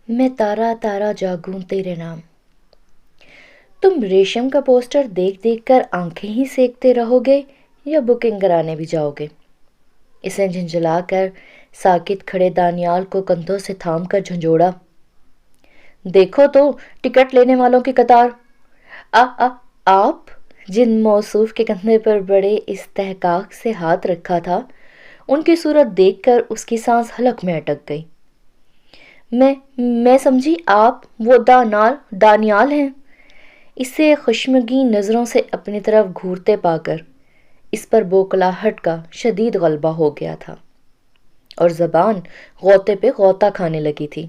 میں تارا تارا جاگوں تیرے نام. تم ریشم کا پوسٹر دیکھ دیکھ کر آنکھیں ہی سیکتے رہو گے یا بکنگ کرانے بھی جاؤ گے؟ اسے جھنجھلا کر ساکت کھڑے دانیال کو کندھوں سے تھام کر جھنجھوڑا. دیکھو تو ٹکٹ لینے والوں کی قطار. آپ جن موصوف کے کندھے پر بڑے استحقاق سے ہاتھ رکھا تھا ان کی صورت دیکھ کر اس کی سانس حلق میں اٹک گئی. میں سمجھی آپ وہ دانیال ہیں. اسے خشمگین نظروں سے اپنی طرف گھورتے پا کر اس پر بوکلاہٹ کا شدید غلبہ ہو گیا تھا اور زبان غوطے پہ غوطہ کھانے لگی تھی.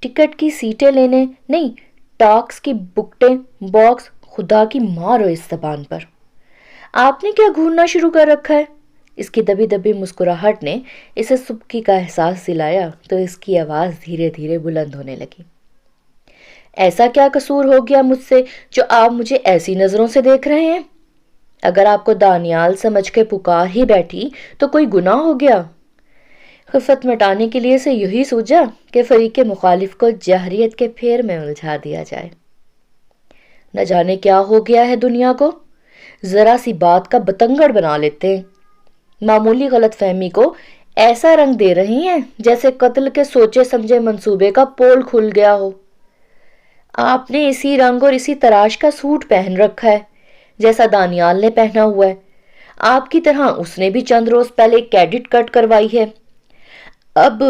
ٹکٹ کی سیٹیں لینے نہیں، ٹاکس کی بکٹیں باکس. خدا کی مارو اس زبان پر. آپ نے کیا گھورنا شروع کر رکھا ہے؟ اس کی دبی دبی مسکراہٹ نے اسے سبکی کا احساس دلایا تو اس کی آواز دھیرے دھیرے بلند ہونے لگی. ایسا کیا قصور ہو گیا مجھ سے جو آپ مجھے ایسی نظروں سے دیکھ رہے ہیں؟ اگر آپ کو دانیال سمجھ کے پکار ہی بیٹھی تو کوئی گناہ ہو گیا؟ خفت مٹانے کے لیے سے یہی سوچا کہ فریق مخالف کو جہریت کے پھیر میں الجھا دیا جائے. نہ جانے کیا ہو گیا ہے دنیا کو، ذرا سی بات کا بتنگڑ بنا لیتے ہیں. معمولی غلط فہمی کو ایسا رنگ دے رہی ہیں جیسے قتل کے سوچے سمجھے منصوبے کا پول کھل گیا ہو. آپ نے اسی رنگ اور اسی تراش کا سوٹ پہن رکھا ہے جیسا دانیال نے پہنا ہوا ہے. آپ کی طرح اس نے بھی چند روز پہلے کیڈٹ کٹ کروائی ہے. اب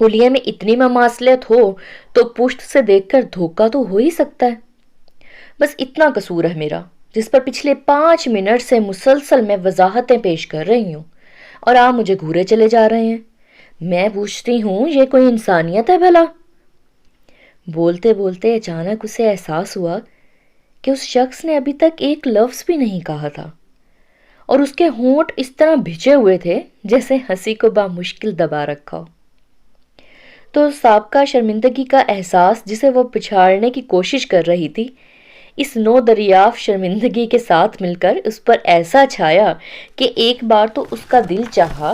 حلیے میں اتنی مماثلت ہو تو پشت سے دیکھ کر دھوکہ تو ہو ہی سکتا ہے. بس اتنا قصور ہے میرا جس پر پچھلے 5 منٹ سے مسلسل میں وضاحتیں پیش کر رہی ہوں اور آپ مجھے گھورے چلے جا رہے ہیں. میں پوچھتی ہوں یہ کوئی انسانیت ہے بھلا؟ بولتے بولتے اچانک اسے احساس ہوا کہ اس شخص نے ابھی تک ایک لفظ بھی نہیں کہا تھا اور اس کے ہونٹ اس طرح بھجے ہوئے تھے جیسے ہنسی کو بامشکل دبا رکھا ہو. تو سابقہ شرمندگی کا احساس جسے وہ پچھاڑنے کی کوشش کر رہی تھی اس نو دریافت شرمندگی کے ساتھ مل کر اس پر ایسا چھایا کہ ایک بار تو اس کا دل چاہا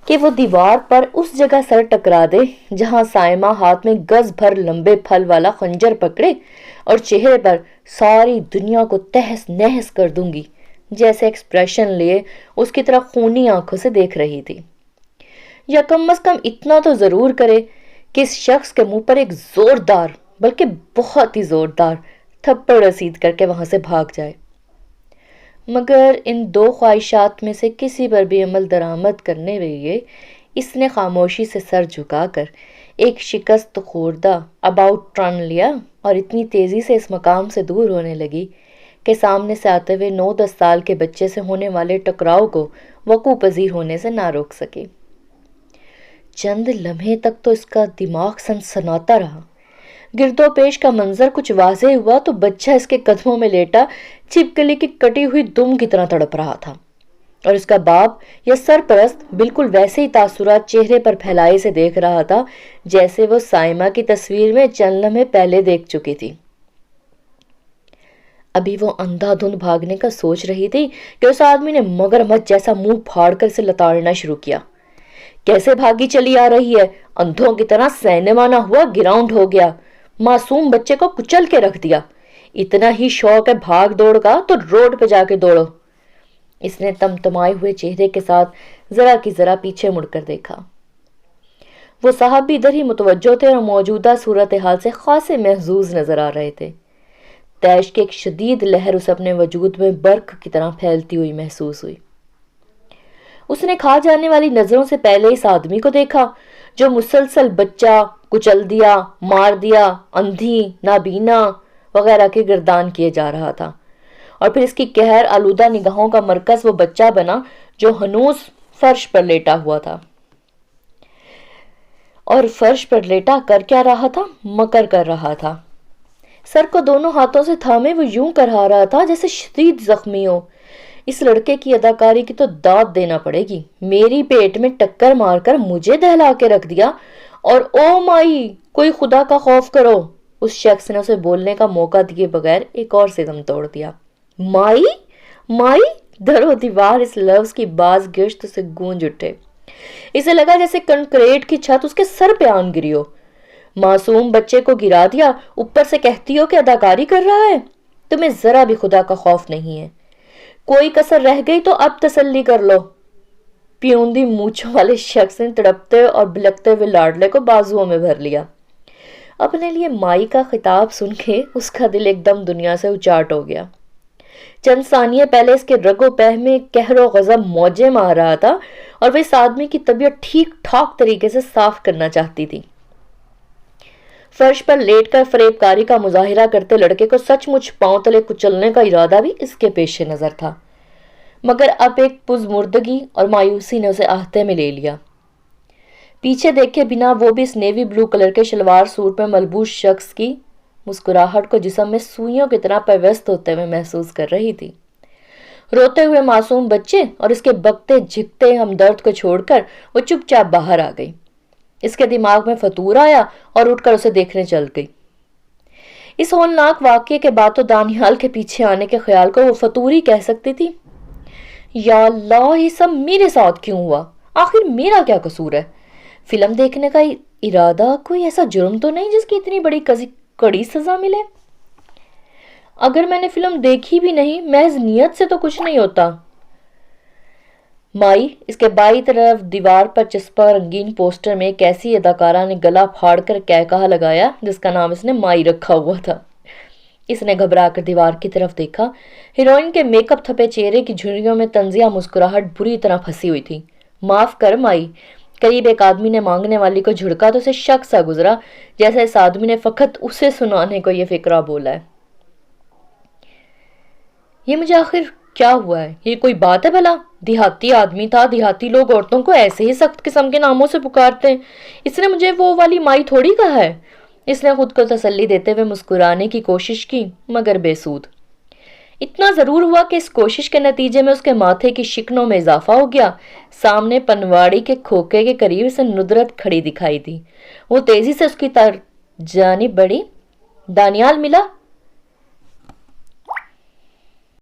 کہ وہ دیوار پر اس جگہ سر ٹکرا دے جہاں سائمہ ہاتھ میں گز بھر لمبے پھل والا خنجر پکڑے اور چہرے پر ساری دنیا کو تہس نہس کر دوں گی جیسے ایکسپریشن لیے اس کی طرح خونی آنکھوں سے دیکھ رہی تھی. یا کم از کم اتنا تو ضرور کرے کہ اس شخص کے منہ پر ایک زوردار بلکہ بہت ہی زوردار تھپڑ رسید کر کے وہاں سے بھاگ جائے. مگر ان دو خواہشات میں سے کسی پر بھی عمل درآمد کرنے لیے اس نے خاموشی سے سر جھکا کر ایک شکست خوردہ اباؤٹ ٹرن لیا اور اتنی تیزی سے اس مقام سے دور ہونے لگی کہ سامنے سے آتے ہوئے 9-10 سال کے بچے سے ہونے والے ٹکراؤ کو وقوع پذیر ہونے سے نہ روک سکی. چند لمحے تک تو اس کا دماغ سنسناتا رہا. گرد و پیش کا منظر کچھ واضح ہوا تو بچہ اس کے قدموں میں لیٹا چھپکلی کی کٹی ہوئی دم کی طرح تڑپ رہا تھا اور اس کا باپ یا سرپرست بالکل ویسے ہی تاثرات چہرے پر پھیلائے سے دیکھ رہا تھا جیسے وہ سائمہ کی تصویر میں چند لمحے پہلے دیکھ چکی تھی. ابھی وہ اندھا دھند بھاگنے کا سوچ رہی تھی کہ اس آدمی نے مگرمچھ جیسا منہ پھاڑ کر اسے لتاڑنا شروع کیا. کیسے بھاگی چلی آ رہی ہے، اندھوں کی طرح سینما نہ ہوا گراؤنڈ ہو گیا، معصوم بچے کو کچل کے رکھ دیا. اتنا ہی شوق ہے بھاگ دوڑ کا تو روڈ پہ جا کے دوڑو. اس نے تمتمائے ہوئے چہرے کے ساتھ ذرا کی ذرا پیچھے مڑ کر دیکھا. وہ صاحب بھی ادھر ہی متوجہ تھے اور موجودہ صورتحال سے خاصے محظوظ نظر آ رہے تھے. تیش کی ایک شدید لہر اسے اپنے وجود میں برق کی طرح پھیلتی ہوئی محسوس ہوئی. اس نے کھا جانے والی نظروں سے پہلے اس آدمی کو دیکھا جو مسلسل بچہ کچل دیا، مار دیا، اندھی، نابینا وغیرہ کے گردان کیے جا رہا تھا اور پھر اس کی قہر آلودہ نگاہوں کا مرکز وہ بچہ بنا جو ہنوز فرش پر لیٹا ہوا تھا. اور فرش پر لیٹا کر کیا رہا تھا؟ مکر کر رہا تھا. سر کو دونوں ہاتھوں سے تھامے وہ یوں کرا رہا تھا جیسے شدید زخمی ہو. اس لڑکے کی اداکاری کی تو داد دینا پڑے گی. میری پیٹ میں ٹکر مار کر مجھے دہلا کے رکھ دیا اور او مائی کوئی خدا کا خوف کرو. اس شخص نے اسے بولنے کا موقع دیے بغیر ایک اور صدم توڑ دیا. مائی مائی در و دیوار اس لفظ کی باز گشت سے گونج اٹھے اسے لگا جیسے کنکریٹ کی چھت اس کے سر پہ آن گری ہو۔ معصوم بچے کو گرا دیا، اوپر سے کہتی ہو کہ اداکاری کر رہا ہے؟ تمہیں ذرا بھی خدا کا خوف نہیں ہے؟ کوئی کسر رہ گئی تو اب تسلی کر لو۔ پیوندی مونچھوں والے شخص نے تڑپتے اور بلکتے ہوئے لاڈلے کو بازوؤں میں بھر لیا۔ اپنے لیے مائی کا خطاب سن کے اس کا دل ایک دم دنیا سے اچاٹ ہو گیا۔ چند ثانیے پہلے اس کے رگ و پہ میں قہر و غضب موجیں مار رہا تھا اور وہ اس آدمی کی طبیعت ٹھیک ٹھاک طریقے سے صاف کرنا چاہتی تھی۔ فرش پر لیٹ کر فریب کاری کا مظاہرہ کرتے لڑکے کو سچ مچ پاؤں تلے کچلنے کا ارادہ بھی اس کے پیش نظر تھا، مگر اب ایک پزمردگی اور مایوسی نے اسے آہتے میں لے لیا۔ پیچھے دیکھے بنا وہ بھی اس نیوی بلو کلر کے شلوار سوٹ میں ملبوس شخص کی مسکراہٹ کو جسم میں سوئیوں کی طرح پیوست ہوتے ہوئے محسوس کر رہی تھی۔ روتے ہوئے معصوم بچے اور اس کے بکتے جھکتے ہمدرد کو چھوڑ کر وہ چپ چاپ باہر آ گئی۔ اس کے دماغ میں فطور آیا اور اٹھ کر اسے دیکھنے چل گئی۔ اس ہولناک واقعے کے بعد تو دانیال کے پیچھے آنے کے خیال کو وہ فطور ہی کہہ سکتی تھی۔ یا اللہ، یہ سب میرے ساتھ کیوں ہوا؟ آخر میرا کیا قصور ہے؟ فلم دیکھنے کا ارادہ کوئی ایسا جرم تو نہیں جس کی اتنی بڑی کڑی سزا ملے؟ اگر میں نے فلم دیکھی بھی نہیں، محض نیت سے تو کچھ نہیں ہوتا۔ مائی، اس کے بائیں طرف دیوار پر چسپا رنگین پوسٹر میں ایک ایسی اداکارہ نے گلا پھاڑ کر کہا لگایا جس کا نام اس نے مائی رکھا ہوا تھا۔ اس نے گھبرا کر دیوار کی طرف دیکھا۔ ہیروئن کے میک اپ تھپے چہرے کی جھریوں میں طنزیہ مسکراہٹ بری طرح پھنسی ہوئی تھی۔ معاف کر مائی، قریب ایک آدمی نے مانگنے والی کو جھڑکا تو اسے شک سا گزرا جیسے اس آدمی نے فقط اسے سنانے کو یہ فقرہ بولا ہے۔ یہ مجھے آخر کیا ہوا ہے؟ یہ کوئی بات ہے بھلا؟ دیہاتی آدمی تھا، دیہاتی لوگ عورتوں کو ایسے ہی سخت قسم کے ناموں سے پکارتے ہیں۔ اس نے مجھے وہ والی مائی تھوڑی کہا ہے۔ اس نے خود کو تسلی دیتے ہوئے مسکرانے کی کوشش کی، مگر بے سود۔ اتنا ضرور ہوا کہ اس کوشش کے نتیجے میں اس کے ماتھے کی شکنوں میں اضافہ ہو گیا۔ سامنے پنواڑی کے کھوکے کے قریب سے ندرت کھڑی دکھائی دی۔ وہ تیزی سے اس کی جانب بڑھی۔ دانیال ملا؟